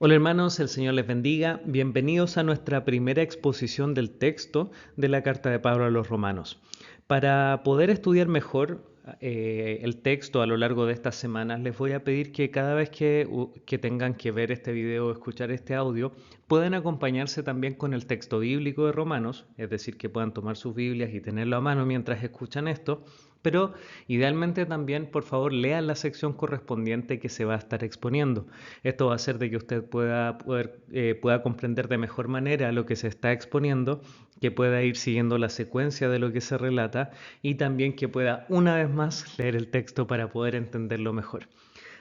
Hola hermanos, el Señor les bendiga. Bienvenidos a nuestra primera exposición del texto de la carta de Pablo a los Romanos. Para poder estudiar mejor el texto a lo largo de estas semanas, les voy a pedir que cada vez que tengan que ver este video o escuchar este audio, puedan acompañarse también con el texto bíblico de Romanos, es decir, que puedan tomar sus Biblias y tenerlo a mano mientras escuchan esto, pero idealmente también, por favor, lean la sección correspondiente que se va a estar exponiendo. Esto va a hacer de que usted pueda comprender de mejor manera lo que se está exponiendo, que pueda ir siguiendo la secuencia de lo que se relata y también que pueda una vez más leer el texto para poder entenderlo mejor.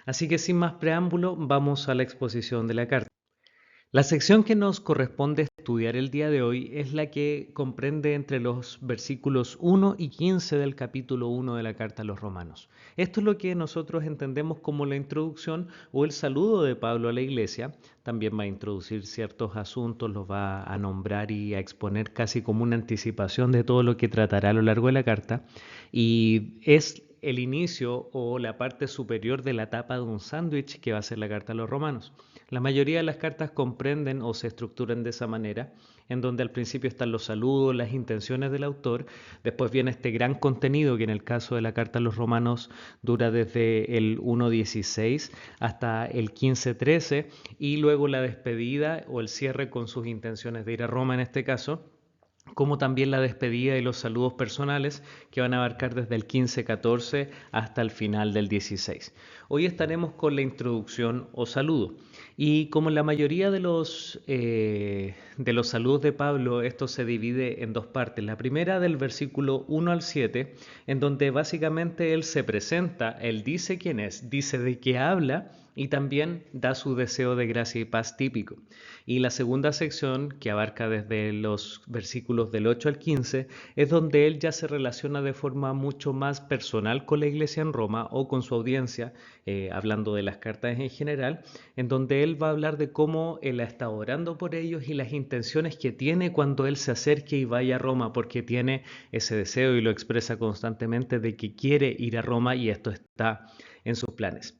Así que sin más preámbulo, vamos a la exposición de la carta. La sección que nos corresponde estudiar el día de hoy es la que comprende entre los versículos 1 y 15 del capítulo 1 de la carta a los Romanos. Esto es lo que nosotros entendemos como la introducción o el saludo de Pablo a la iglesia. También va a introducir ciertos asuntos, los va a nombrar y a exponer casi como una anticipación de todo lo que tratará a lo largo de la carta. Y es el inicio o la parte superior de la tapa de un sándwich que va a ser la carta a los Romanos. La mayoría de las cartas comprenden o se estructuran de esa manera, en donde al principio están los saludos, las intenciones del autor, después viene este gran contenido que en el caso de la carta a los Romanos dura desde el 1.16 hasta el 15.13 y luego la despedida o el cierre con sus intenciones de ir a Roma en este caso, como también la despedida y los saludos personales que van a abarcar desde el 15-14 hasta el final del 16. Hoy estaremos con la introducción o saludo. Y como en la mayoría de los saludos de Pablo, esto se divide en dos partes. La primera del versículo 1 al 7, en donde básicamente él se presenta, él dice quién es, dice de qué habla y también da su deseo de gracia y paz típico. Y la segunda sección, que abarca desde los versículos del 8 al 15, es donde él ya se relaciona de forma mucho más personal con la iglesia en Roma o con su audiencia, hablando de las cartas en general, en donde él va a hablar de cómo él ha estado orando por ellos y las intenciones que tiene cuando él se acerque y vaya a Roma, porque tiene ese deseo y lo expresa constantemente de que quiere ir a Roma y esto está en sus planes.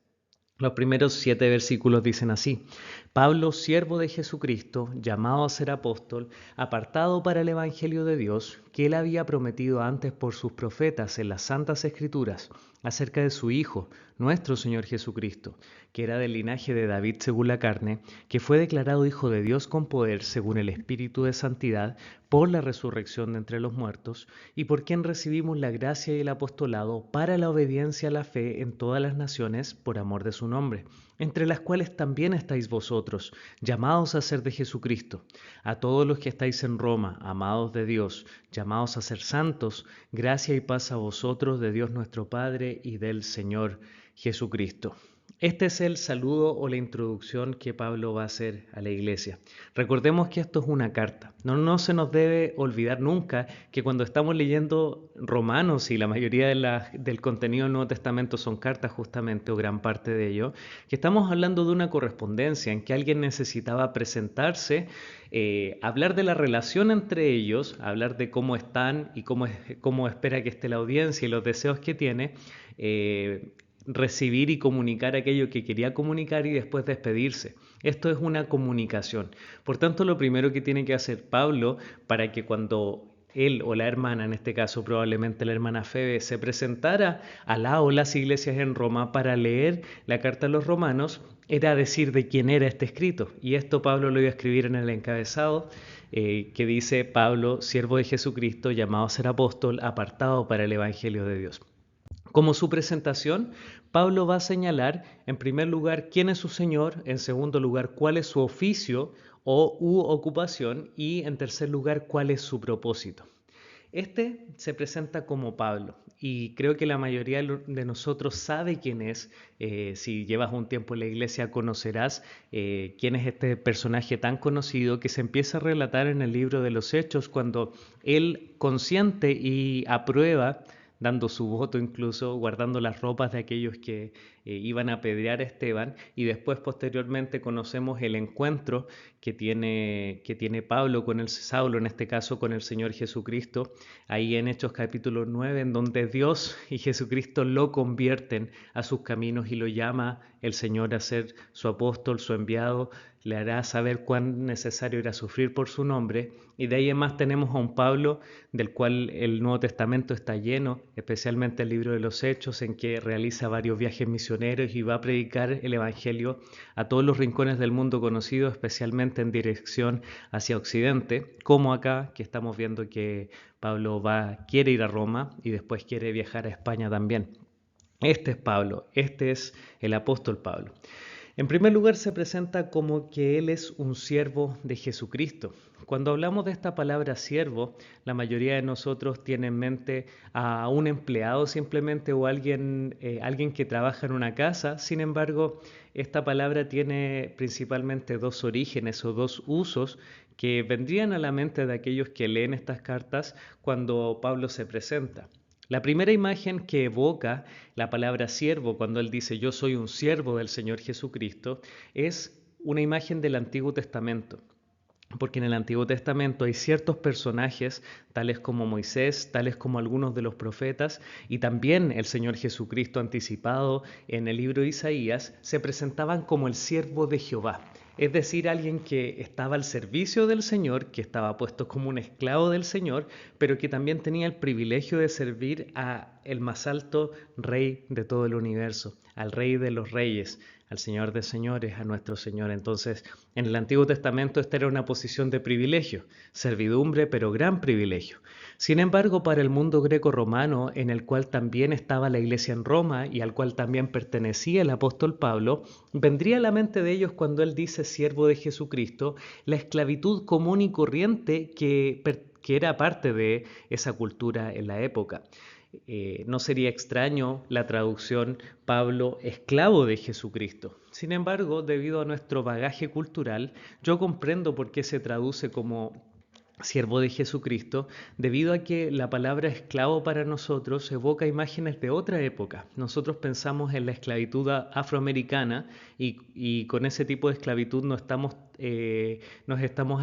Los primeros 7 versículos dicen así: Pablo, siervo de Jesucristo, llamado a ser apóstol, apartado para el Evangelio de Dios, que él había prometido antes por sus profetas en las Santas Escrituras, acerca de su Hijo, nuestro Señor Jesucristo, que era del linaje de David según la carne, que fue declarado Hijo de Dios con poder según el Espíritu de Santidad, por la resurrección de entre los muertos, y por quien recibimos la gracia y el apostolado para la obediencia a la fe en todas las naciones por amor de su nombre, entre las cuales también estáis vosotros, llamados a ser de Jesucristo. A todos los que estáis en Roma, amados de Dios, llamados a ser santos, gracia y paz a vosotros de Dios nuestro Padre y del Señor Jesucristo. Este es el saludo o la introducción que Pablo va a hacer a la iglesia. Recordemos que esto es una carta. No se nos debe olvidar nunca que cuando estamos leyendo Romanos y la mayoría del contenido del Nuevo Testamento son cartas justamente o gran parte de ello, que estamos hablando de una correspondencia en que alguien necesitaba presentarse, hablar de la relación entre ellos, hablar de cómo están y cómo espera que esté la audiencia y los deseos que tiene, recibir y comunicar aquello que quería comunicar y después despedirse. Esto es una comunicación. Por tanto, lo primero que tiene que hacer Pablo para que cuando él o la hermana, en este caso probablemente la hermana Febe, se presentara a la o las iglesias en Roma para leer la carta a los romanos, era decir de quién era este escrito. Y esto Pablo lo iba a escribir en el encabezado, que dice: Pablo, siervo de Jesucristo, llamado a ser apóstol, apartado para el Evangelio de Dios. Como su presentación, Pablo va a señalar, en primer lugar, quién es su Señor, en segundo lugar, cuál es su oficio u ocupación y, en tercer lugar, cuál es su propósito. Este se presenta como Pablo y creo que la mayoría de nosotros sabe quién es. Si llevas un tiempo en la iglesia conocerás quién es este personaje tan conocido que se empieza a relatar en el libro de los Hechos cuando él consiente y aprueba dando su voto incluso, guardando las ropas de aquellos que iban a apedrear a Esteban, y después posteriormente conocemos el encuentro que tiene Pablo con el Saulo, en este caso con el Señor Jesucristo, ahí en Hechos capítulo 9, en donde Dios y Jesucristo lo convierten a sus caminos y lo llama el Señor a ser su apóstol, su enviado, le hará saber cuán necesario era sufrir por su nombre, y de ahí en más tenemos a un Pablo del cual el Nuevo Testamento está lleno, especialmente el libro de los Hechos, en que realiza varios viajes misioneros y va a predicar el Evangelio a todos los rincones del mundo conocido, especialmente en dirección hacia Occidente, como acá, que estamos viendo que Pablo quiere ir a Roma y después quiere viajar a España también. Este es Pablo, este es el apóstol Pablo. En primer lugar, se presenta como que él es un siervo de Jesucristo. Cuando hablamos de esta palabra siervo, la mayoría de nosotros tiene en mente a un empleado simplemente o alguien que trabaja en una casa. Sin embargo, esta palabra tiene principalmente dos orígenes o dos usos que vendrían a la mente de aquellos que leen estas cartas cuando Pablo se presenta. La primera imagen que evoca la palabra siervo cuando él dice yo soy un siervo del Señor Jesucristo es una imagen del Antiguo Testamento. Porque en el Antiguo Testamento hay ciertos personajes, tales como Moisés, tales como algunos de los profetas, y también el Señor Jesucristo anticipado en el libro de Isaías, se presentaban como el siervo de Jehová. Es decir, alguien que estaba al servicio del Señor, que estaba puesto como un esclavo del Señor, pero que también tenía el privilegio de servir a el más alto Rey de todo el universo, al Rey de los Reyes, al Señor de señores, a nuestro Señor. Entonces, en el Antiguo Testamento esta era una posición de privilegio, servidumbre, pero gran privilegio. Sin embargo, para el mundo greco-romano, en el cual también estaba la iglesia en Roma y al cual también pertenecía el apóstol Pablo, vendría a la mente de ellos cuando él dice siervo de Jesucristo, la esclavitud común y corriente que era parte de esa cultura en la época. No sería extraño la traducción Pablo, esclavo de Jesucristo. Sin embargo, debido a nuestro bagaje cultural, yo comprendo por qué se traduce como siervo de Jesucristo, debido a que la palabra esclavo para nosotros evoca imágenes de otra época. Nosotros pensamos en la esclavitud afroamericana y con ese tipo de esclavitud nos estamos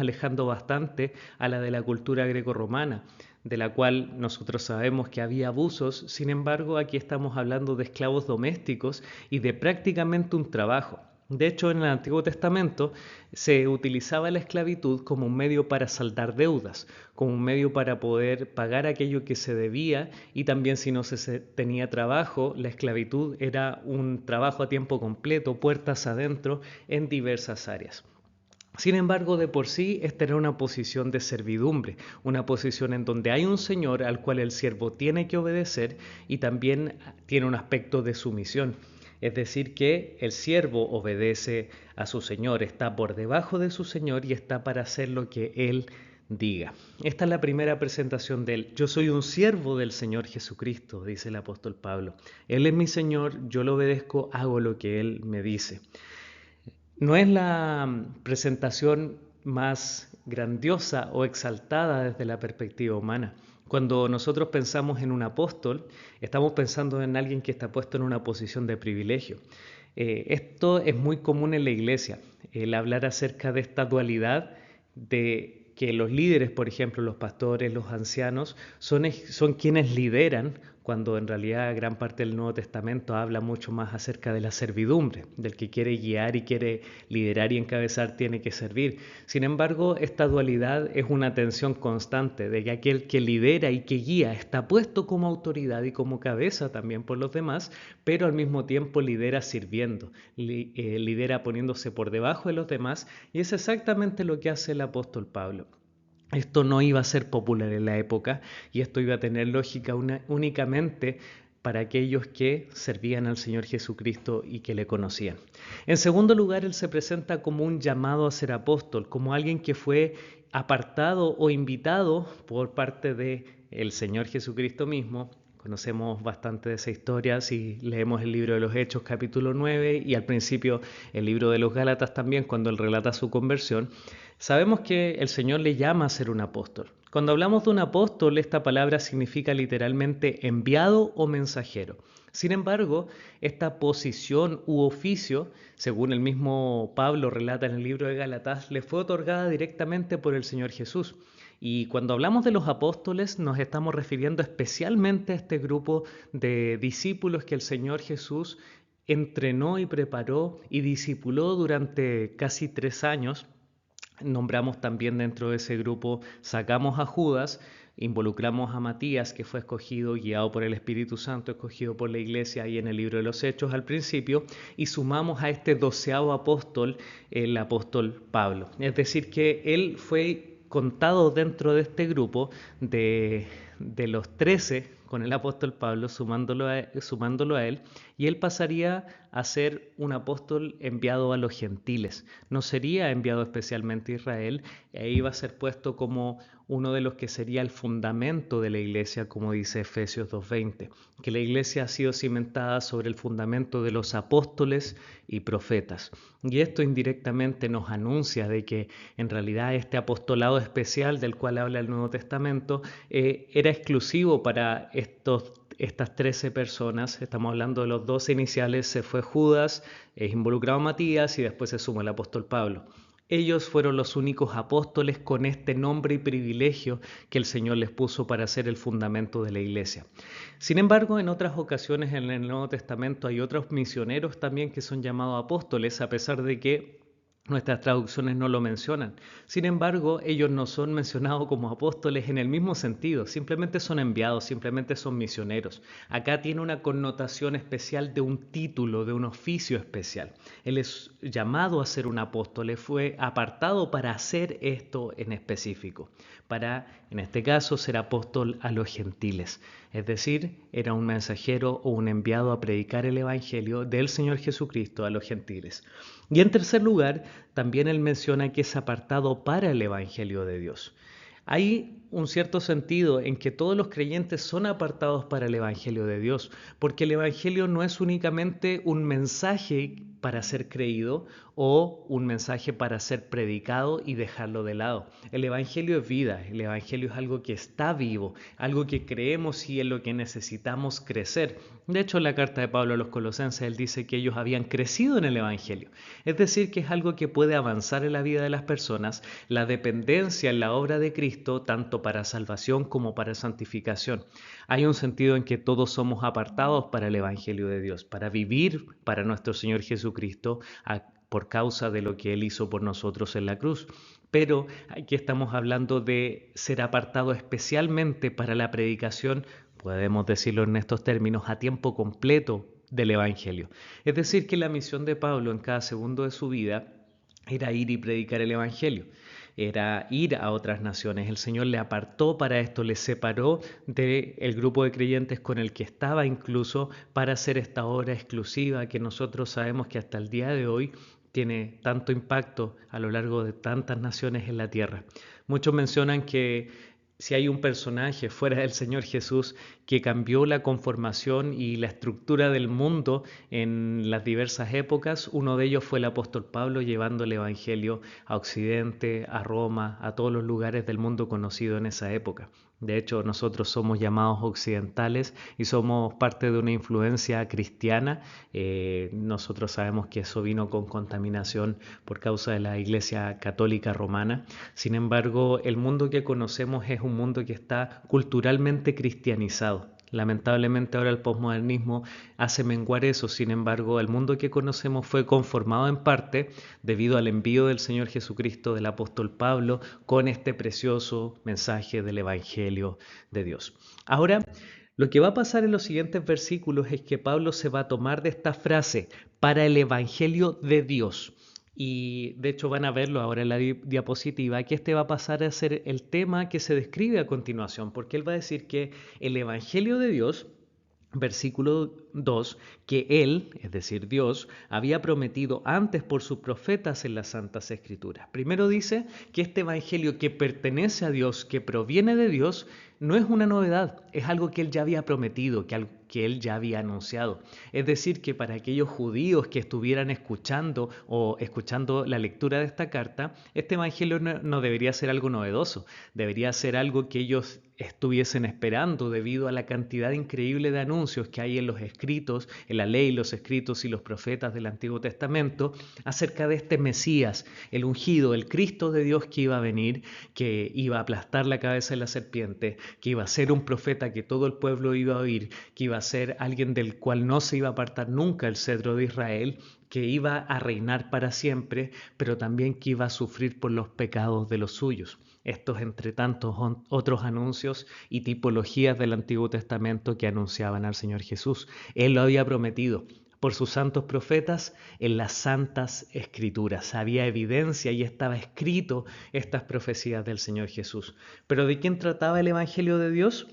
alejando bastante a la de la cultura grecorromana, de la cual nosotros sabemos que había abusos. Sin embargo, aquí estamos hablando de esclavos domésticos y de prácticamente un trabajo. De hecho, en el Antiguo Testamento se utilizaba la esclavitud como un medio para saldar deudas, como un medio para poder pagar aquello que se debía, y también si no se tenía trabajo, la esclavitud era un trabajo a tiempo completo, puertas adentro, en diversas áreas. Sin embargo, de por sí, esta era una posición de servidumbre, una posición en donde hay un señor al cual el siervo tiene que obedecer y también tiene un aspecto de sumisión. Es decir, que el siervo obedece a su señor, está por debajo de su señor y está para hacer lo que él diga. Esta es la primera presentación de él. Yo soy un siervo del Señor Jesucristo, dice el apóstol Pablo. Él es mi Señor, yo lo obedezco, hago lo que él me dice. No es la presentación más grandiosa o exaltada desde la perspectiva humana. Cuando nosotros pensamos en un apóstol, estamos pensando en alguien que está puesto en una posición de privilegio. Esto es muy común en la iglesia, el hablar acerca de esta dualidad de que los líderes, por ejemplo, los pastores, los ancianos, son quienes lideran, cuando en realidad gran parte del Nuevo Testamento habla mucho más acerca de la servidumbre, del que quiere guiar y quiere liderar y encabezar tiene que servir. Sin embargo, esta dualidad es una tensión constante de que aquel que lidera y que guía está puesto como autoridad y como cabeza también por los demás, pero al mismo tiempo lidera sirviendo, lidera poniéndose por debajo de los demás, y es exactamente lo que hace el apóstol Pablo. Esto no iba a ser popular en la época y esto iba a tener lógica únicamente para aquellos que servían al Señor Jesucristo y que le conocían. En segundo lugar, él se presenta como un llamado a ser apóstol, como alguien que fue apartado o invitado por parte del Señor Jesucristo mismo, Conocemos bastante de esa historia si leemos el libro de los Hechos capítulo 9 y al principio el libro de los Gálatas también cuando él relata su conversión. Sabemos que el Señor le llama a ser un apóstol. Cuando hablamos de un apóstol, esta palabra significa literalmente enviado o mensajero. Sin embargo, esta posición u oficio, según el mismo Pablo relata en el libro de Gálatas, le fue otorgada directamente por el Señor Jesús. Y cuando hablamos de los apóstoles nos estamos refiriendo especialmente a este grupo de discípulos que el Señor Jesús entrenó y preparó y discipuló durante casi 3 años. Nombramos también dentro de ese grupo, sacamos a Judas, involucramos a Matías, que fue escogido, guiado por el Espíritu Santo, escogido por la iglesia ahí en el libro de los Hechos al principio, y sumamos a este 12º apóstol, el apóstol Pablo. Es decir, que él fue contado dentro de este grupo de los 13 con el apóstol Pablo, sumándolo a él, y él pasaría a ser un apóstol enviado a los gentiles. No sería enviado especialmente a Israel, e iba a ser puesto como uno de los que sería el fundamento de la iglesia, como dice Efesios 2:20, que la iglesia ha sido cimentada sobre el fundamento de los apóstoles y profetas. Y esto indirectamente nos anuncia de que en realidad este apostolado especial del cual habla el Nuevo Testamento era exclusivo para estas 13 personas. Estamos hablando de los 12 iniciales, se fue Judas, es involucrado Matías y después se suma el apóstol Pablo. Ellos fueron los únicos apóstoles con este nombre y privilegio que el Señor les puso para ser el fundamento de la iglesia. Sin embargo, en otras ocasiones en el Nuevo Testamento hay otros misioneros también que son llamados apóstoles, a pesar de que nuestras traducciones no lo mencionan. Sin embargo, ellos no son mencionados como apóstoles en el mismo sentido, simplemente son enviados, simplemente son misioneros. Acá tiene una connotación especial de un título, de un oficio especial. Él es llamado a ser un apóstol, él fue apartado para hacer esto en específico, para, en este caso, ser apóstol a los gentiles. Es decir, era un mensajero o un enviado a predicar el evangelio del Señor Jesucristo a los gentiles. Y en tercer lugar, también él menciona que es apartado para el evangelio de Dios. Hay un cierto sentido en que todos los creyentes son apartados para el evangelio de Dios, porque el evangelio no es únicamente un mensaje para ser creído o un mensaje para ser predicado y dejarlo de lado. El evangelio es vida, el evangelio es algo que está vivo, algo que creemos y en lo que necesitamos crecer. De hecho, en la carta de Pablo a los Colosenses, él dice que ellos habían crecido en el evangelio. Es decir, que es algo que puede avanzar en la vida de las personas, la dependencia en la obra de Cristo, tanto para salvación como para santificación. Hay un sentido en que todos somos apartados para el evangelio de Dios, para vivir para nuestro Señor Jesucristo por causa de lo que Él hizo por nosotros en la cruz. Pero aquí estamos hablando de ser apartado especialmente para la predicación, podemos decirlo en estos términos, a tiempo completo del Evangelio. Es decir, que la misión de Pablo en cada segundo de su vida era ir y predicar el Evangelio, era ir a otras naciones. El Señor le apartó para esto, le separó del grupo de creyentes con el que estaba incluso para hacer esta obra exclusiva que nosotros sabemos que hasta el día de hoy tiene tanto impacto a lo largo de tantas naciones en la tierra. Muchos mencionan que si hay un personaje fuera del Señor Jesús que cambió la conformación y la estructura del mundo en las diversas épocas, uno de ellos fue el apóstol Pablo llevando el Evangelio a Occidente, a Roma, a todos los lugares del mundo conocido en esa época. De hecho, nosotros somos llamados occidentales y somos parte de una influencia cristiana. Nosotros sabemos que eso vino con contaminación por causa de la Iglesia Católica Romana. Sin embargo, el mundo que conocemos es un mundo que está culturalmente cristianizado. Lamentablemente ahora el posmodernismo hace menguar eso, sin embargo el mundo que conocemos fue conformado en parte debido al envío del Señor Jesucristo, del apóstol Pablo, con este precioso mensaje del Evangelio de Dios. Ahora, lo que va a pasar en los siguientes versículos es que Pablo se va a tomar de esta frase, para el Evangelio de Dios. Y de hecho van a verlo ahora en la diapositiva, que este va a pasar a ser el tema que se describe a continuación, porque él va a decir que el Evangelio de Dios Versículo 2, que Él, es decir, Dios, había prometido antes por sus profetas en las Santas Escrituras. Primero dice que este Evangelio que pertenece a Dios, que proviene de Dios, no es una novedad, es algo que Él ya había prometido, que Él ya había anunciado. Es decir, que para aquellos judíos que estuvieran escuchando la lectura de esta carta, este Evangelio no debería ser algo novedoso, debería ser algo que ellos estuviesen esperando debido a la cantidad increíble de anuncios que hay en los escritos, en la ley, los escritos y los profetas del Antiguo Testamento acerca de este Mesías, el ungido, el Cristo de Dios que iba a venir, que iba a aplastar la cabeza de la serpiente, que iba a ser un profeta que todo el pueblo iba a oír, que iba a ser alguien del cual no se iba a apartar nunca el cetro de Israel, que iba a reinar para siempre, pero también que iba a sufrir por los pecados de los suyos. Estos entre tantos otros anuncios y tipologías del Antiguo Testamento que anunciaban al Señor Jesús. Él lo había prometido por sus santos profetas en las santas escrituras. Había evidencia y estaba escrito estas profecías del Señor Jesús. ¿Pero de quién trataba el Evangelio de Dios?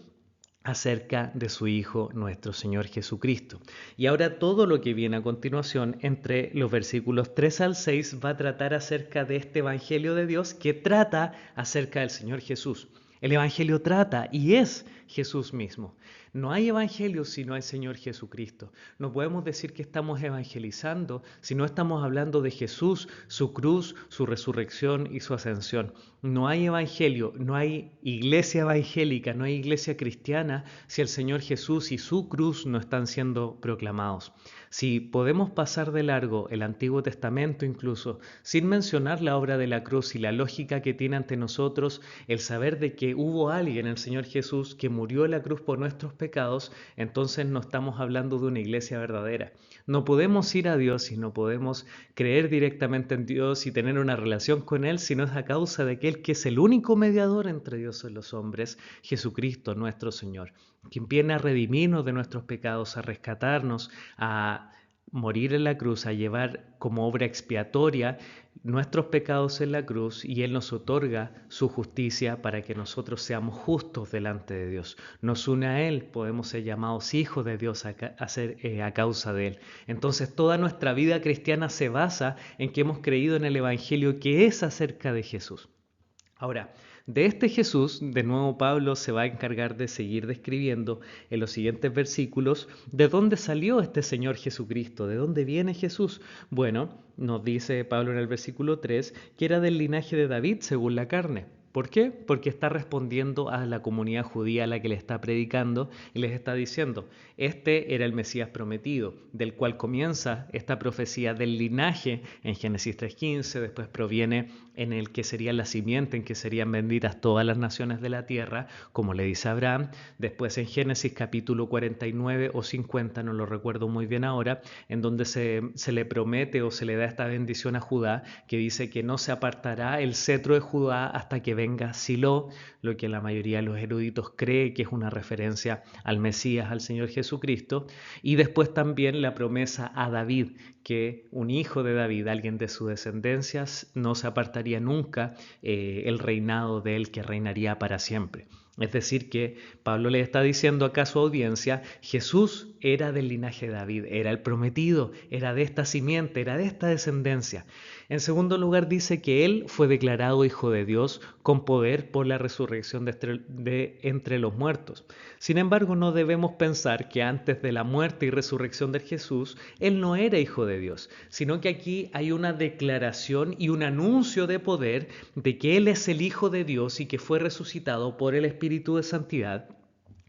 Acerca de su Hijo nuestro Señor Jesucristo. Y ahora todo lo que viene a continuación entre los versículos 3 al 6 va a tratar acerca de este Evangelio de Dios que trata acerca del Señor Jesús. El Evangelio trata y es Jesús mismo. No hay Evangelio si no hay Señor Jesucristo. No podemos decir que estamos evangelizando si no estamos hablando de Jesús, su cruz, su resurrección y su ascensión. No hay Evangelio, no hay iglesia evangélica, no hay iglesia cristiana si el Señor Jesús y su cruz no están siendo proclamados. Si podemos pasar de largo el Antiguo Testamento incluso, sin mencionar la obra de la cruz y la lógica que tiene ante nosotros el saber de que hubo alguien, el Señor Jesús, que murió en la cruz por nuestros pecados, entonces no estamos hablando de una iglesia verdadera. No podemos ir a Dios y no podemos creer directamente en Dios y tener una relación con Él si no es a causa de aquel que es el único mediador entre Dios y los hombres, Jesucristo nuestro Señor, quien viene a redimirnos de nuestros pecados, a rescatarnos, a morir en la cruz, a llevar como obra expiatoria nuestros pecados en la cruz, y Él nos otorga su justicia para que nosotros seamos justos delante de Dios. Nos une a Él, podemos ser llamados hijos de Dios a causa de Él. Entonces toda nuestra vida cristiana se basa en que hemos creído en el Evangelio que es acerca de Jesús. Ahora, de este Jesús, de nuevo Pablo se va a encargar de seguir describiendo en los siguientes versículos de dónde salió este Señor Jesucristo, de dónde viene Jesús. Bueno, nos dice Pablo en el versículo 3 que era del linaje de David según la carne. ¿Por qué? Porque está respondiendo a la comunidad judía a la que le está predicando y les está diciendo, este era el Mesías prometido, del cual comienza esta profecía del linaje en Génesis 3:15, después proviene en el que sería la simiente, en que serían benditas todas las naciones de la tierra, como le dice Abraham, después en Génesis capítulo 49 o 50, no lo recuerdo muy bien ahora, en donde se le promete o se le da esta bendición a Judá, que dice que no se apartará el cetro de Judá hasta que venga Silo, lo que la mayoría de los eruditos cree que es una referencia al Mesías, al Señor Jesucristo, y después también la promesa a David, que un hijo de David, alguien de sus descendencias, no se apartaría nunca el reinado de él, que reinaría para siempre. Es decir, que Pablo le está diciendo acá a su audiencia, Jesús era del linaje de David, era el prometido, era de esta simiente, era de esta descendencia. En segundo lugar dice que él fue declarado hijo de Dios con poder por la resurrección de entre los muertos. Sin embargo, no debemos pensar que antes de la muerte y resurrección de Jesús, él no era hijo de Dios, sino que aquí hay una declaración y un anuncio de poder de que él es el Hijo de Dios y que fue resucitado por el Espíritu de Santidad.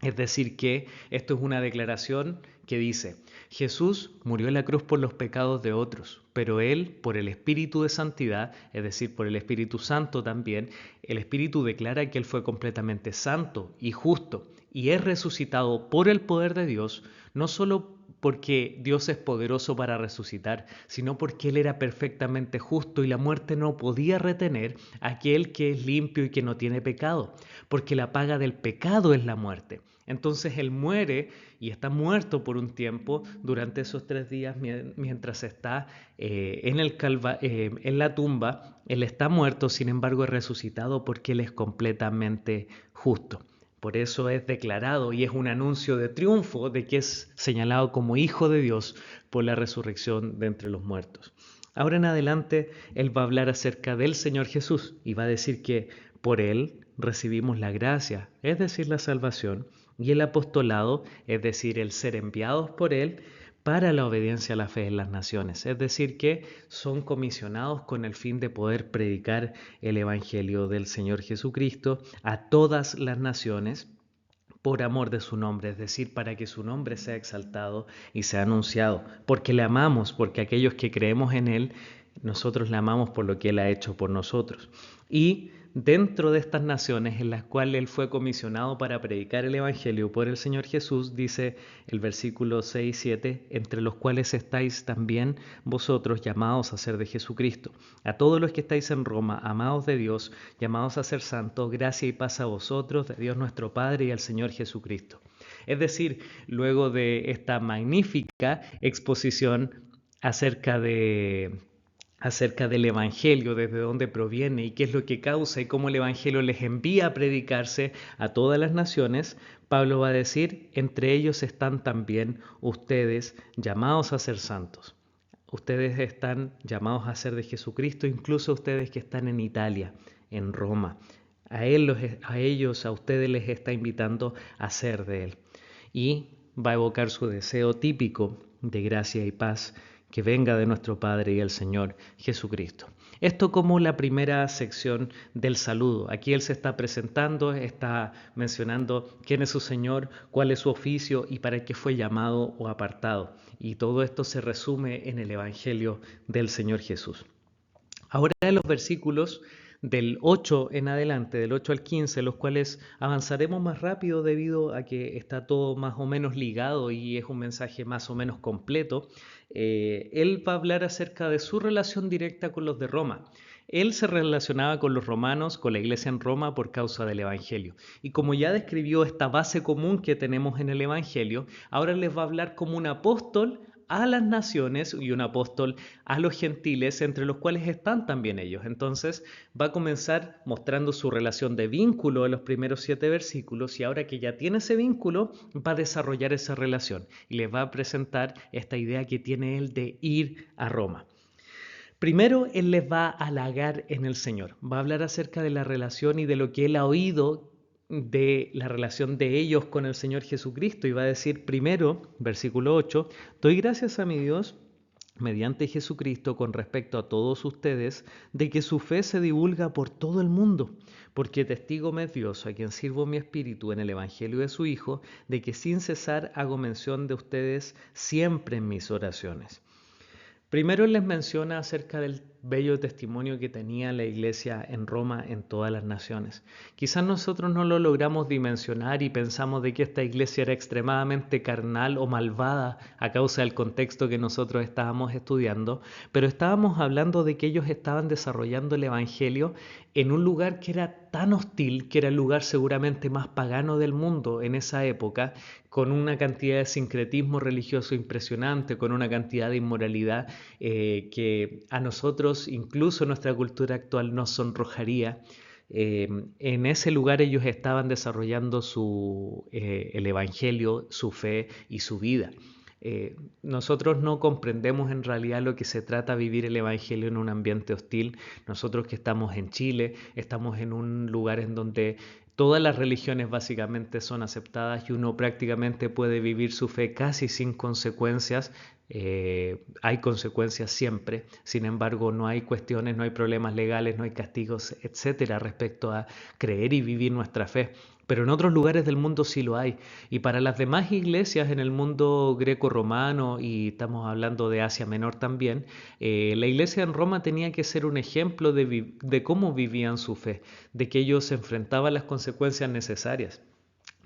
Es decir, que esto es una declaración que dice, Jesús murió en la cruz por los pecados de otros, pero Él, por el Espíritu de Santidad, es decir, por el Espíritu Santo también, el Espíritu declara que Él fue completamente santo y justo y es resucitado por el poder de Dios, no solo porque Dios es poderoso para resucitar, sino porque Él era perfectamente justo y la muerte no podía retener a aquel que es limpio y que no tiene pecado, porque la paga del pecado es la muerte. Entonces Él muere y está muerto por un tiempo durante esos 3 días mientras está en la tumba. Él está muerto, sin embargo es resucitado porque Él es completamente justo. Por eso es declarado y es un anuncio de triunfo de que es señalado como Hijo de Dios por la resurrección de entre los muertos. Ahora en adelante Él va a hablar acerca del Señor Jesús y va a decir que por Él recibimos la gracia, es decir, la salvación, y el apostolado, es decir, el ser enviados por Él para la obediencia a la fe en las naciones, es decir, que son comisionados con el fin de poder predicar el Evangelio del Señor Jesucristo a todas las naciones por amor de su nombre, es decir, para que su nombre sea exaltado y sea anunciado, porque le amamos, porque aquellos que creemos en Él, nosotros le amamos por lo que Él ha hecho por nosotros. Y dentro de estas naciones en las cuales Él fue comisionado para predicar el Evangelio por el Señor Jesús, dice el versículo 6 y 7, entre los cuales estáis también vosotros llamados a ser de Jesucristo. A todos los que estáis en Roma, amados de Dios, llamados a ser santos, gracia y paz a vosotros, de Dios nuestro Padre y al Señor Jesucristo. Es decir, luego de esta magnífica exposición acerca del Evangelio, desde dónde proviene y qué es lo que causa y cómo el Evangelio les envía a predicarse a todas las naciones, Pablo va a decir, entre ellos están también ustedes llamados a ser santos. Ustedes están llamados a ser de Jesucristo, incluso ustedes que están en Italia, en Roma. A ellos, a ustedes les está invitando a ser de Él. Y va a evocar su deseo típico de gracia y paz que venga de nuestro Padre y el Señor Jesucristo. Esto como la primera sección del saludo. Aquí Él se está presentando, está mencionando quién es su Señor, cuál es su oficio y para qué fue llamado o apartado. Y todo esto se resume en el Evangelio del Señor Jesús. Ahora en los versículos del 8 en adelante, del 8 al 15, los cuales avanzaremos más rápido debido a que está todo más o menos ligado y es un mensaje más o menos completo, él va a hablar acerca de su relación directa con los de Roma. Él se relacionaba con los romanos, con la iglesia en Roma por causa del Evangelio. Y como ya describió esta base común que tenemos en el Evangelio, ahora les va a hablar como un apóstol a las naciones y un apóstol a los gentiles, entre los cuales están también ellos. Entonces va a comenzar mostrando su relación de vínculo en los primeros 7 versículos y ahora que ya tiene ese vínculo, va a desarrollar esa relación y les va a presentar esta idea que tiene él de ir a Roma. Primero, él les va a halagar en el Señor, va a hablar acerca de la relación y de lo que él ha oído de la relación de ellos con el Señor Jesucristo y va a decir primero, versículo 8, doy gracias a mi Dios mediante Jesucristo con respecto a todos ustedes de que su fe se divulga por todo el mundo, porque testigo me es Dios, a quien sirvo mi espíritu en el Evangelio de su Hijo, de que sin cesar hago mención de ustedes siempre en mis oraciones. Primero les menciona acerca del bello testimonio que tenía la iglesia en Roma en todas las naciones. Quizás nosotros no lo logramos dimensionar y pensamos de que esta iglesia era extremadamente carnal o malvada a causa del contexto que nosotros estábamos estudiando, pero estábamos hablando de que ellos estaban desarrollando el evangelio en un lugar que era tan hostil, que era el lugar seguramente más pagano del mundo en esa época, con una cantidad de sincretismo religioso impresionante, con una cantidad de inmoralidad que a nosotros, incluso nuestra cultura actual, nos sonrojaría. En ese lugar ellos estaban desarrollando el Evangelio, su fe y su vida. Nosotros no comprendemos en realidad lo que se trata vivir el Evangelio en un ambiente hostil. Nosotros que estamos en Chile, estamos en un lugar en donde todas las religiones básicamente son aceptadas y uno prácticamente puede vivir su fe casi sin consecuencias. Hay consecuencias siempre, sin embargo no hay cuestiones, no hay problemas legales, no hay castigos, etcétera, respecto a creer y vivir nuestra fe. Pero en otros lugares del mundo sí lo hay. Y para las demás iglesias en el mundo greco-romano, y estamos hablando de Asia Menor también, la iglesia en Roma tenía que ser un ejemplo de cómo vivían su fe, de que ellos enfrentaban las consecuencias necesarias.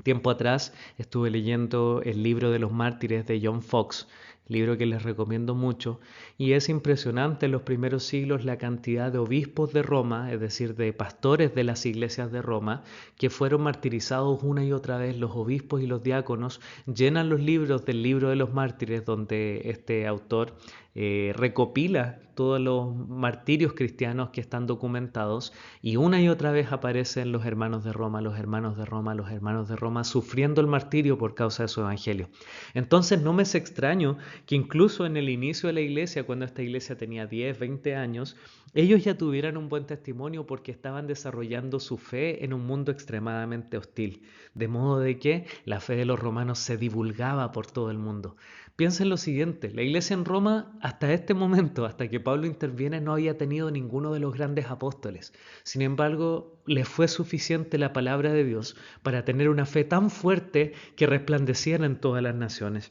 Tiempo atrás estuve leyendo el libro de los mártires de John Fox libro que les recomiendo mucho, y es impresionante en los primeros siglos la cantidad de obispos de Roma, es decir, de pastores de las iglesias de Roma, que fueron martirizados una y otra vez. Los obispos y los diáconos llenan los libros del libro de los mártires, donde este autor recopila todos los martirios cristianos que están documentados, y una y otra vez aparecen los hermanos de Roma, los hermanos de Roma, los hermanos de Roma, sufriendo el martirio por causa de su evangelio. Entonces no me es extraño que incluso en el inicio de la iglesia, cuando esta iglesia tenía 10, 20 años, ellos ya tuvieran un buen testimonio porque estaban desarrollando su fe en un mundo extremadamente hostil, de modo de que la fe de los romanos se divulgaba por todo el mundo. Piensa en lo siguiente, la iglesia en Roma hasta este momento, hasta que Pablo interviene, no había tenido ninguno de los grandes apóstoles. Sin embargo, le fue suficiente la palabra de Dios para tener una fe tan fuerte que resplandeciera en todas las naciones.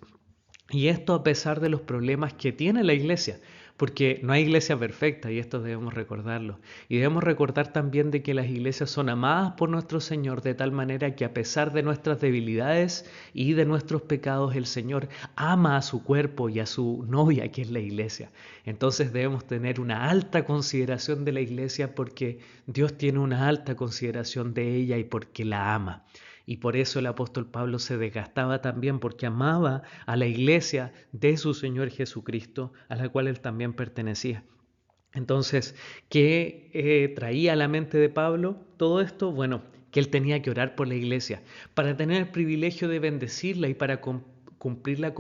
Y esto a pesar de los problemas que tiene la iglesia, porque no hay iglesia perfecta y esto debemos recordarlo. Y debemos recordar también de que las iglesias son amadas por nuestro Señor de tal manera que a pesar de nuestras debilidades y de nuestros pecados, el Señor ama a su cuerpo y a su novia, que es la iglesia. Entonces debemos tener una alta consideración de la iglesia porque Dios tiene una alta consideración de ella y porque la ama. Y por eso el apóstol Pablo se desgastaba también porque amaba a la iglesia de su Señor Jesucristo, a la cual él también pertenecía. Entonces, ¿qué traía a la mente de Pablo todo esto? Bueno, que él tenía que orar por la iglesia para tener el privilegio de bendecirla y para cumplir la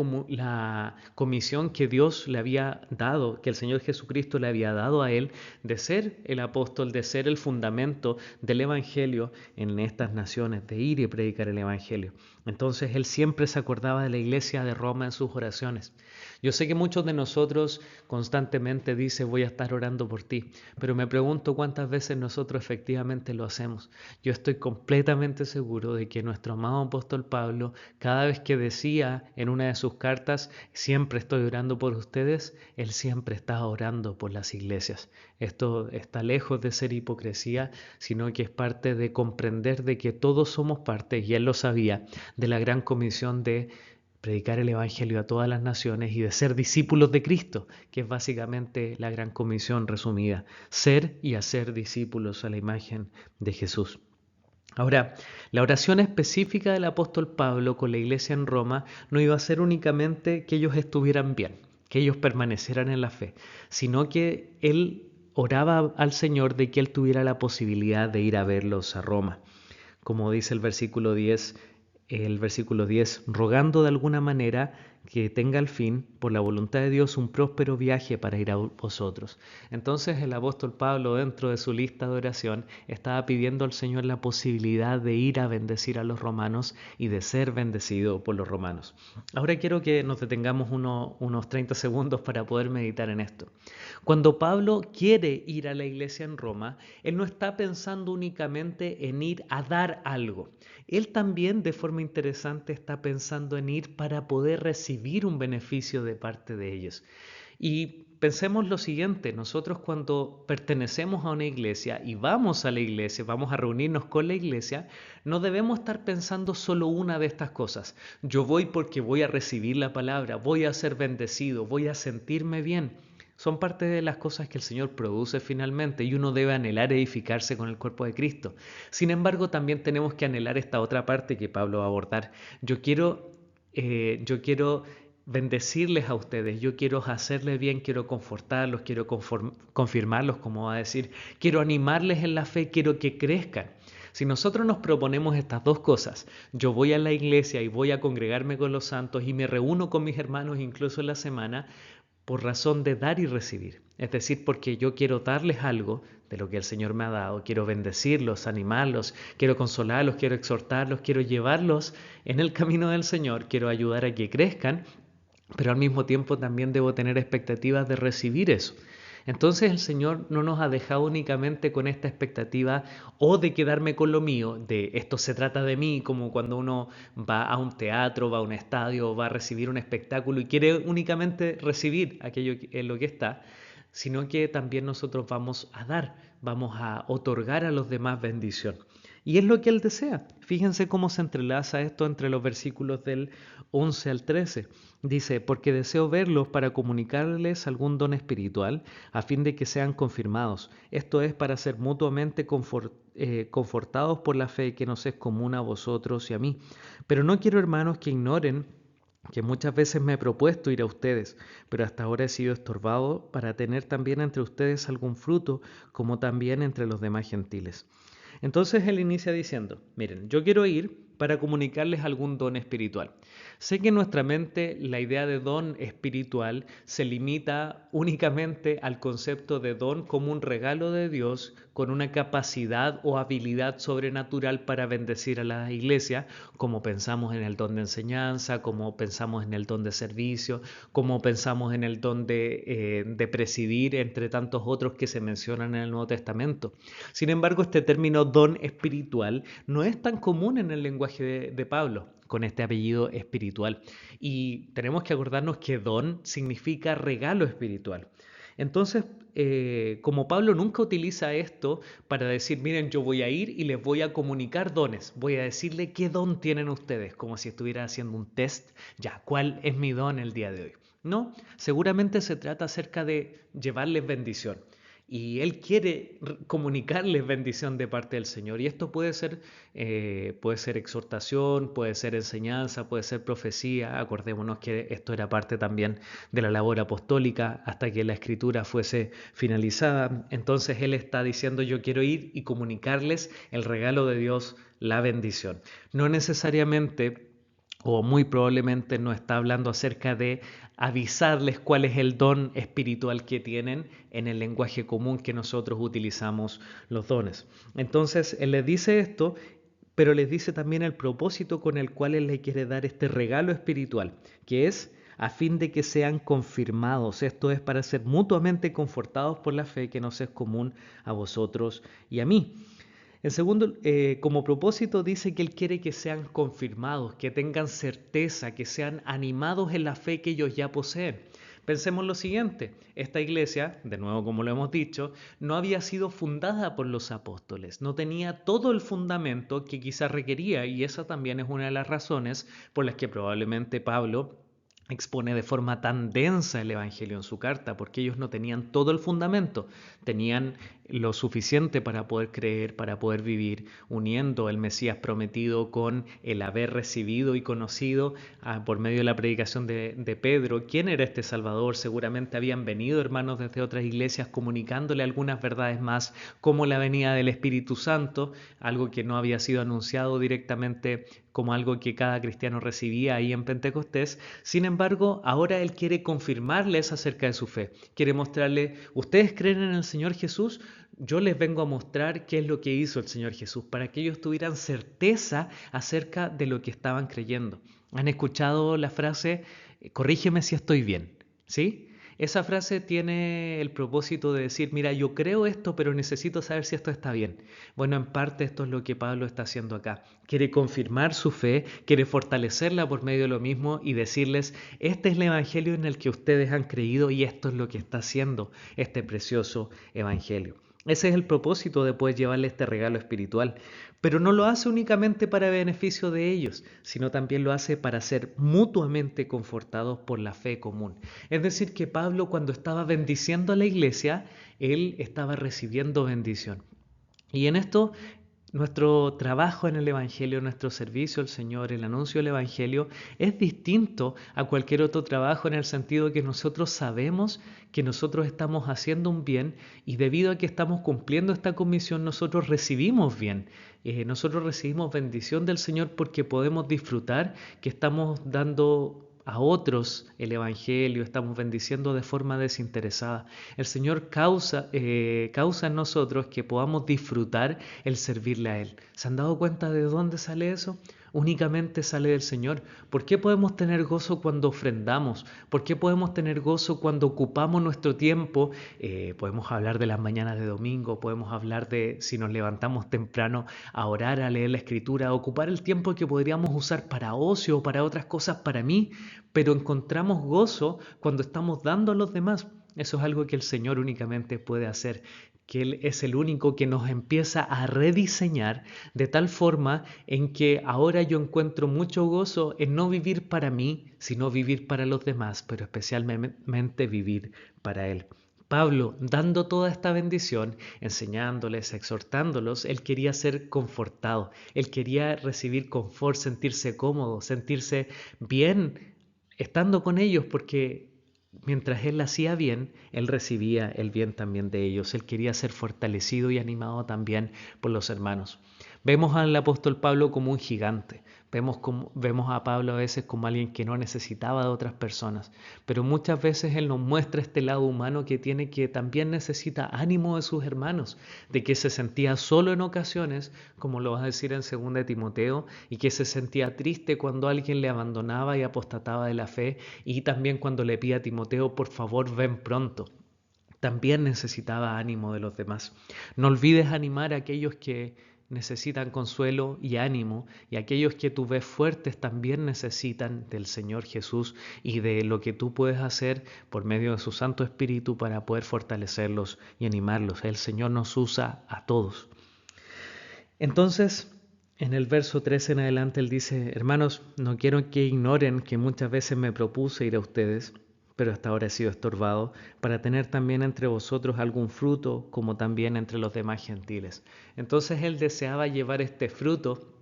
comisión que Dios le había dado, que el Señor Jesucristo le había dado a él, de ser el apóstol, de ser el fundamento del Evangelio en estas naciones, de ir y predicar el Evangelio. Entonces él siempre se acordaba de la iglesia de Roma en sus oraciones. Yo sé que muchos de nosotros constantemente dicen voy a estar orando por ti, pero me pregunto cuántas veces nosotros efectivamente lo hacemos. Yo estoy completamente seguro de que nuestro amado apóstol Pablo, cada vez que decía en una de sus cartas, siempre estoy orando por ustedes, él siempre está orando por las iglesias. Esto está lejos de ser hipocresía, sino que es parte de comprender de que todos somos parte, y él lo sabía, de la gran comisión de predicar el Evangelio a todas las naciones y de ser discípulos de Cristo, que es básicamente la gran comisión resumida, ser y hacer discípulos a la imagen de Jesús. Ahora, la oración específica del apóstol Pablo con la iglesia en Roma no iba a ser únicamente que ellos estuvieran bien, que ellos permanecieran en la fe, sino que él oraba al Señor de que él tuviera la posibilidad de ir a verlos a Roma. Como dice el versículo 10, rogando de alguna manera que tenga al fin, por la voluntad de Dios, un próspero viaje para ir a vosotros. Entonces el apóstol Pablo, dentro de su lista de oración, estaba pidiendo al Señor la posibilidad de ir a bendecir a los romanos y de ser bendecido por los romanos. Ahora quiero que nos detengamos unos 30 segundos para poder meditar en esto. Cuando Pablo quiere ir a la iglesia en Roma, él no está pensando únicamente en ir a dar algo. Él también, de forma interesante, está pensando en ir para poder recibir un beneficio de parte de ellos. Y pensemos lo siguiente, nosotros cuando pertenecemos a una iglesia y vamos a la iglesia, vamos a reunirnos con la iglesia, no debemos estar pensando solo una de estas cosas. Yo voy porque voy a recibir la palabra, voy a ser bendecido, voy a sentirme bien. Son parte de las cosas que el Señor produce finalmente y uno debe anhelar edificarse con el cuerpo de Cristo. Sin embargo, también tenemos que anhelar esta otra parte que Pablo va a abordar. Yo quiero bendecirles a ustedes, yo quiero hacerles bien, quiero confortarlos, quiero confirmarlos, como va a decir, quiero animarles en la fe, quiero que crezcan. Si nosotros nos proponemos estas dos cosas, yo voy a la iglesia y voy a congregarme con los santos y me reúno con mis hermanos incluso en la semana, por razón de dar y recibir. Es decir, porque yo quiero darles algo de lo que el Señor me ha dado, quiero bendecirlos, animarlos, quiero consolarlos, quiero exhortarlos, quiero llevarlos en el camino del Señor, quiero ayudar a que crezcan, pero al mismo tiempo también debo tener expectativas de recibir eso. Entonces el Señor no nos ha dejado únicamente con esta expectativa o de quedarme con lo mío, de esto se trata de mí, como cuando uno va a un teatro, va a un estadio, va a recibir un espectáculo y quiere únicamente recibir aquello en lo que está, sino que también nosotros vamos a dar. vamos a otorgar a los demás bendición. Y es lo que Él desea. Fíjense cómo se entrelaza esto entre los versículos del 11 al 13. Dice, porque deseo verlos para comunicarles algún don espiritual, a fin de que sean confirmados. Esto es para ser mutuamente confortados por la fe que nos es común a vosotros y a mí. Pero no quiero, hermanos, que ignoren que muchas veces me he propuesto ir a ustedes, pero hasta ahora he sido estorbado para tener también entre ustedes algún fruto, como también entre los demás gentiles. Entonces él inicia diciendo, miren, yo quiero ir para comunicarles algún don espiritual. Sé que en nuestra mente la idea de don espiritual se limita únicamente al concepto de don como un regalo de Dios con una capacidad o habilidad sobrenatural para bendecir a la iglesia, como pensamos en el don de enseñanza, como pensamos en el don de servicio, como pensamos en el don de presidir, entre tantos otros que se mencionan en el Nuevo Testamento. Sin embargo, este término don espiritual no es tan común en el lenguaje de Pablo, con este apellido espiritual. Y tenemos que acordarnos que don significa regalo espiritual. Entonces, como Pablo nunca utiliza esto para decir, miren, yo voy a ir y les voy a comunicar dones, voy a decirle qué don tienen ustedes, como si estuviera haciendo un test, ya, ¿cuál es mi don el día de hoy? No, seguramente se trata acerca de llevarles bendición. Y Él quiere comunicarles bendición de parte del Señor. Y esto puede ser exhortación, puede ser enseñanza, puede ser profecía. Acordémonos que esto era parte también de la labor apostólica hasta que la escritura fuese finalizada. Entonces Él está diciendo, yo quiero ir y comunicarles el regalo de Dios, la bendición. No necesariamente o muy probablemente no está hablando acerca de avisarles cuál es el don espiritual que tienen en el lenguaje común que nosotros utilizamos los dones. Entonces, Él les dice esto, pero les dice también el propósito con el cual Él le quiere dar este regalo espiritual, que es a fin de que sean confirmados. Esto es para ser mutuamente confortados por la fe que nos es común a vosotros y a mí. En segundo, como propósito dice que Él quiere que sean confirmados, que tengan certeza, que sean animados en la fe que ellos ya poseen. Pensemos lo siguiente, esta iglesia, de nuevo como lo hemos dicho, no había sido fundada por los apóstoles, no tenía todo el fundamento que quizás requería y esa también es una de las razones por las que probablemente Pablo expone de forma tan densa el Evangelio en su carta, porque ellos no tenían todo el fundamento, tenían lo suficiente para poder creer, para poder vivir, uniendo el Mesías prometido con el haber recibido y conocido por medio de la predicación de Pedro quién era este Salvador. Seguramente habían venido hermanos desde otras iglesias comunicándole algunas verdades más, como la venida del Espíritu Santo, algo que no había sido anunciado directamente como algo que cada cristiano recibía ahí en Pentecostés. Sin embargo, ahora Él quiere confirmarles acerca de su fe. Quiere mostrarle, ¿ustedes creen en el Señor Jesús? Yo les vengo a mostrar qué es lo que hizo el Señor Jesús, para que ellos tuvieran certeza acerca de lo que estaban creyendo. ¿Han escuchado la frase, corrígeme si estoy bien? ¿Sí? Esa frase tiene el propósito de decir, mira, yo creo esto, pero necesito saber si esto está bien. Bueno, en parte esto es lo que Pablo está haciendo acá. Quiere confirmar su fe, quiere fortalecerla por medio de lo mismo y decirles, este es el evangelio en el que ustedes han creído y esto es lo que está haciendo este precioso evangelio. Ese es el propósito de poder llevarle este regalo espiritual. Pero no lo hace únicamente para beneficio de ellos, sino también lo hace para ser mutuamente confortados por la fe común. Es decir, que Pablo cuando estaba bendiciendo a la iglesia, él estaba recibiendo bendición. Y en esto nuestro trabajo en el Evangelio, nuestro servicio al Señor, el anuncio del Evangelio, es distinto a cualquier otro trabajo en el sentido de que nosotros sabemos que nosotros estamos haciendo un bien y debido a que estamos cumpliendo esta comisión, nosotros recibimos bien. Nosotros recibimos bendición del Señor porque podemos disfrutar que estamos dando a otros el Evangelio, estamos bendiciendo de forma desinteresada. El Señor causa en nosotros que podamos disfrutar el servirle a Él. ¿Se han dado cuenta de dónde sale eso? Únicamente sale del Señor. ¿Por qué podemos tener gozo cuando ofrendamos? ¿Por qué podemos tener gozo cuando ocupamos nuestro tiempo? Podemos hablar de las mañanas de domingo, podemos hablar de si nos levantamos temprano a orar, a leer la Escritura, a ocupar el tiempo que podríamos usar para ocio o para otras cosas para mí, pero encontramos gozo cuando estamos dando a los demás. Eso es algo que el Señor únicamente puede hacer. que Él es el único que nos empieza a rediseñar de tal forma en que ahora yo encuentro mucho gozo en no vivir para mí, sino vivir para los demás, pero especialmente vivir para Él. Pablo, dando toda esta bendición, enseñándoles, exhortándolos, él quería ser confortado, él quería recibir confort, sentirse cómodo, sentirse bien estando con ellos, porque mientras él hacía bien, él recibía el bien también de ellos. Él quería ser fortalecido y animado también por los hermanos. Vemos al apóstol Pablo como un gigante. Vemos a Pablo a veces como alguien que no necesitaba de otras personas, pero muchas veces él nos muestra este lado humano que tiene, que también necesita ánimo de sus hermanos, de que se sentía solo en ocasiones, como lo va a decir en 2 de Timoteo, y que se sentía triste cuando alguien le abandonaba y apostataba de la fe, y también cuando le pide a Timoteo, por favor, ven pronto. También necesitaba ánimo de los demás. No olvides animar a aquellos que necesitan consuelo y ánimo, y aquellos que tú ves fuertes también necesitan del Señor Jesús y de lo que tú puedes hacer por medio de su Santo Espíritu para poder fortalecerlos y animarlos. El Señor nos usa a todos. Entonces, en el verso 13 en adelante, él dice: hermanos, no quiero que ignoren que muchas veces me propuse ir a ustedes, pero hasta ahora he sido estorbado, para tener también entre vosotros algún fruto, como también entre los demás gentiles. Entonces él deseaba llevar este fruto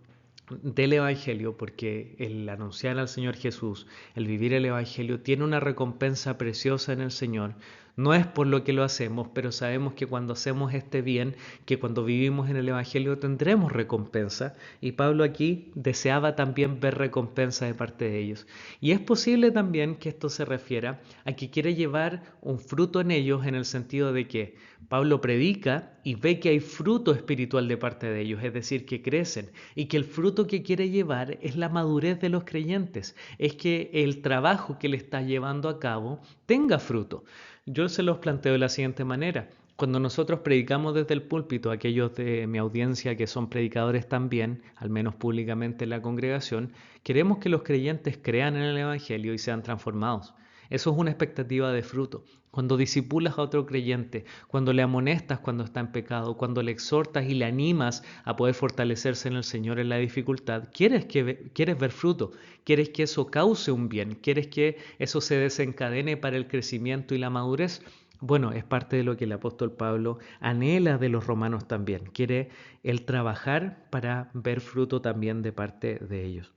del Evangelio, porque el anunciar al Señor Jesús, el vivir el Evangelio, tiene una recompensa preciosa en el Señor. No es por lo que lo hacemos, pero sabemos que cuando hacemos este bien, que cuando vivimos en el Evangelio tendremos recompensa. Y Pablo aquí deseaba también ver recompensa de parte de ellos. Y es posible también que esto se refiera a que quiere llevar un fruto en ellos, en el sentido de que Pablo predica y ve que hay fruto espiritual de parte de ellos, es decir, que crecen, y que el fruto que quiere llevar es la madurez de los creyentes, es que el trabajo que le está llevando a cabo tenga fruto. Yo se los planteo de la siguiente manera. Cuando nosotros predicamos desde el púlpito, aquellos de mi audiencia que son predicadores también, al menos públicamente en la congregación, queremos que los creyentes crean en el Evangelio y sean transformados. Eso es una expectativa de fruto. Cuando disipulas a otro creyente, cuando le amonestas cuando está en pecado, cuando le exhortas y le animas a poder fortalecerse en el Señor en la dificultad, quieres ver fruto, quieres que eso cause un bien, quieres que eso se desencadene para el crecimiento y la madurez. Bueno, es parte de lo que el apóstol Pablo anhela de los romanos también. Quiere el trabajar para ver fruto también de parte de ellos.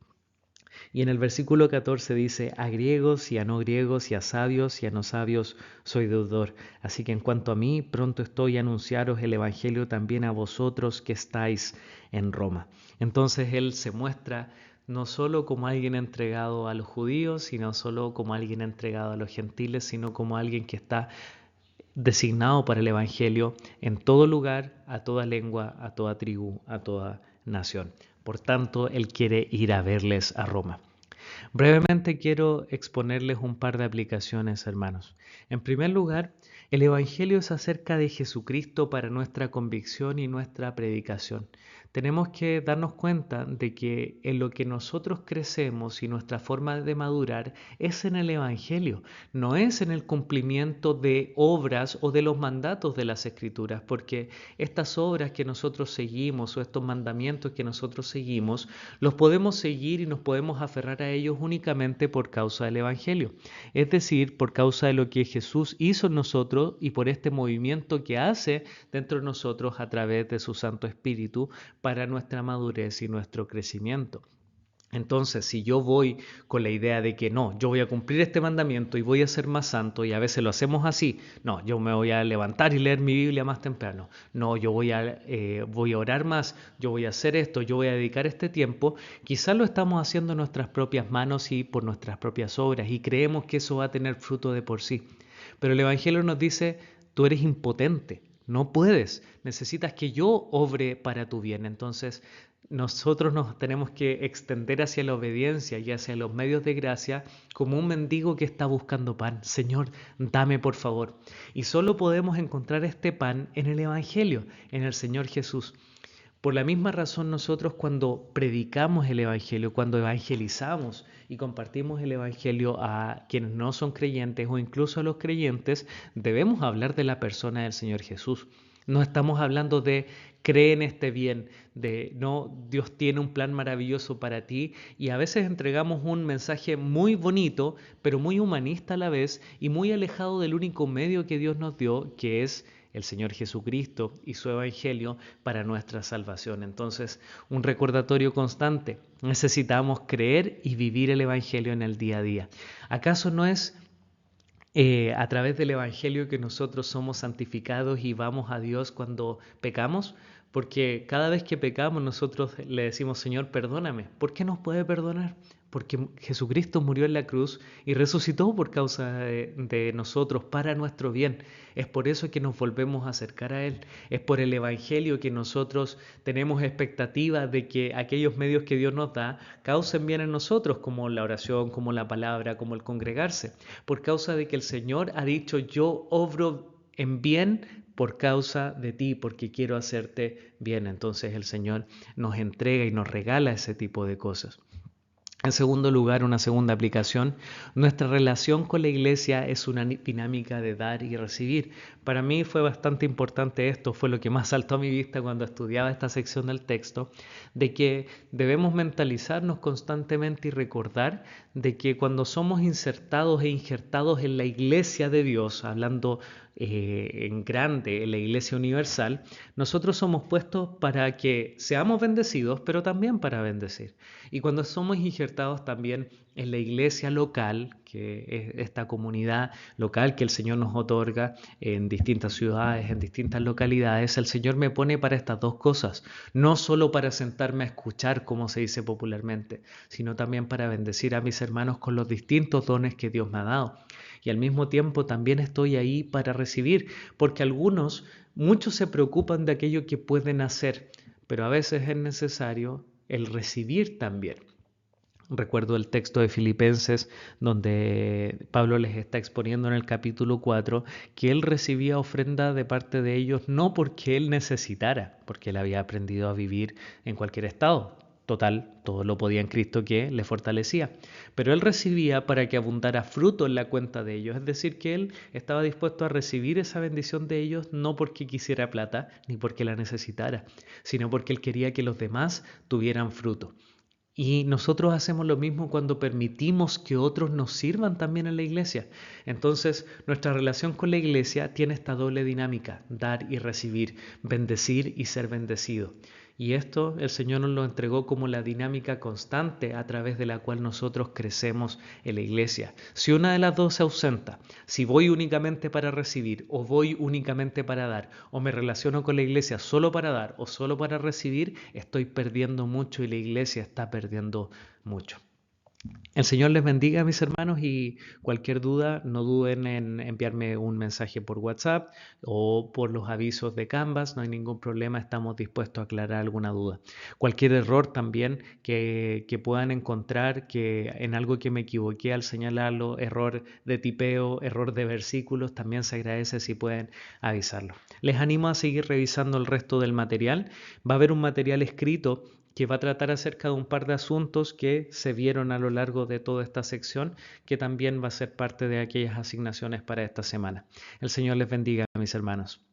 Y en el versículo 14 dice: a griegos y a no griegos, y a sabios y a no sabios soy deudor. Así que en cuanto a mí, pronto estoy a anunciaros el Evangelio también a vosotros que estáis en Roma. Entonces él se muestra no solo como alguien entregado a los judíos, sino solo como alguien entregado a los gentiles, sino como alguien que está designado para el Evangelio en todo lugar, a toda lengua, a toda tribu, a toda nación. Por tanto, él quiere ir a verles a Roma. Brevemente quiero exponerles un par de aplicaciones, hermanos. En primer lugar, el Evangelio es acerca de Jesucristo para nuestra convicción y nuestra predicación. Tenemos que darnos cuenta de que en lo que nosotros crecemos y nuestra forma de madurar es en el Evangelio, no es en el cumplimiento de obras o de los mandatos de las Escrituras, porque estas obras que nosotros seguimos o estos mandamientos que nosotros seguimos, los podemos seguir y nos podemos aferrar a ellos únicamente por causa del Evangelio, es decir, por causa de lo que Jesús hizo en nosotros y por este movimiento que hace dentro de nosotros a través de su Santo Espíritu para nuestra madurez y nuestro crecimiento. Entonces, si yo voy con la idea de que no, yo voy a cumplir este mandamiento y voy a ser más santo, y a veces lo hacemos así, no, yo me voy a levantar y leer mi Biblia más temprano, no, yo voy a orar más, yo voy a hacer esto, yo voy a dedicar este tiempo, quizás lo estamos haciendo en nuestras propias manos y por nuestras propias obras, y creemos que eso va a tener fruto de por sí. Pero el Evangelio nos dice: tú eres impotente, no puedes, necesitas que yo obre para tu bien. Entonces, nosotros nos tenemos que extender hacia la obediencia y hacia los medios de gracia como un mendigo que está buscando pan. Señor, dame por favor. Y solo podemos encontrar este pan en el Evangelio, en el Señor Jesús. Por la misma razón, nosotros cuando predicamos el Evangelio, cuando evangelizamos y compartimos el Evangelio a quienes no son creyentes o incluso a los creyentes, debemos hablar de la persona del Señor Jesús. No estamos hablando de cree en este bien, de no, Dios tiene un plan maravilloso para ti y a veces entregamos un mensaje muy bonito, pero muy humanista a la vez y muy alejado del único medio que Dios nos dio, que es el Señor Jesucristo y su Evangelio para nuestra salvación. Entonces, un recordatorio constante. Necesitamos creer y vivir el Evangelio en el día a día. ¿Acaso no es a través del Evangelio que nosotros somos santificados y vamos a Dios cuando pecamos? Porque cada vez que pecamos nosotros le decimos, Señor, perdóname. ¿Por qué nos puede perdonar? Porque Jesucristo murió en la cruz y resucitó por causa de nosotros, para nuestro bien. Es por eso que nos volvemos a acercar a Él. Es por el Evangelio que nosotros tenemos expectativa de que aquellos medios que Dios nos da causen bien en nosotros, como la oración, como la palabra, como el congregarse. Por causa de que el Señor ha dicho, yo obro en bien por causa de ti, porque quiero hacerte bien. Entonces el Señor nos entrega y nos regala ese tipo de cosas. En segundo lugar, una segunda aplicación, nuestra relación con la iglesia es una dinámica de dar y recibir. Para mí fue bastante importante esto, fue lo que más saltó a mi vista cuando estudiaba esta sección del texto, de que debemos mentalizarnos constantemente y recordar de que cuando somos insertados e injertados en la iglesia de Dios, hablando en grande, en la iglesia universal, nosotros somos puestos para que seamos bendecidos, pero también para bendecir. Y cuando somos injertados también en la iglesia local, que es esta comunidad local que el Señor nos otorga en distintas ciudades, en distintas localidades, el Señor me pone para estas dos cosas, no solo para sentarme a escuchar, como se dice popularmente, sino también para bendecir a mis hermanos con los distintos dones que Dios me ha dado. Y al mismo tiempo también estoy ahí para recibir, porque muchos se preocupan de aquello que pueden hacer, pero a veces es necesario el recibir también. Recuerdo el texto de Filipenses donde Pablo les está exponiendo en el capítulo 4 que él recibía ofrenda de parte de ellos no porque él necesitara, porque él había aprendido a vivir en cualquier estado. Total, todo lo podía en Cristo que le fortalecía. Pero él recibía para que abundara fruto en la cuenta de ellos. Es decir, que él estaba dispuesto a recibir esa bendición de ellos no porque quisiera plata ni porque la necesitara, sino porque él quería que los demás tuvieran fruto. Y nosotros hacemos lo mismo cuando permitimos que otros nos sirvan también en la iglesia. Entonces, nuestra relación con la iglesia tiene esta doble dinámica, dar y recibir, bendecir y ser bendecido. Y esto el Señor nos lo entregó como la dinámica constante a través de la cual nosotros crecemos en la iglesia. Si una de las dos se ausenta, si voy únicamente para recibir o voy únicamente para dar, o me relaciono con la iglesia solo para dar o solo para recibir, estoy perdiendo mucho y la iglesia está perdiendo mucho. El Señor les bendiga, mis hermanos, y cualquier duda, no duden en enviarme un mensaje por WhatsApp o por los avisos de Canvas, no hay ningún problema, estamos dispuestos a aclarar alguna duda. Cualquier error también que puedan encontrar, que en algo que me equivoqué al señalarlo, error de tipeo, error de versículos, también se agradece si pueden avisarlo. Les animo a seguir revisando el resto del material. Va a haber un material escrito que va a tratar acerca de un par de asuntos que se vieron a lo largo de toda esta sección, que también va a ser parte de aquellas asignaciones para esta semana. El Señor les bendiga, mis hermanos.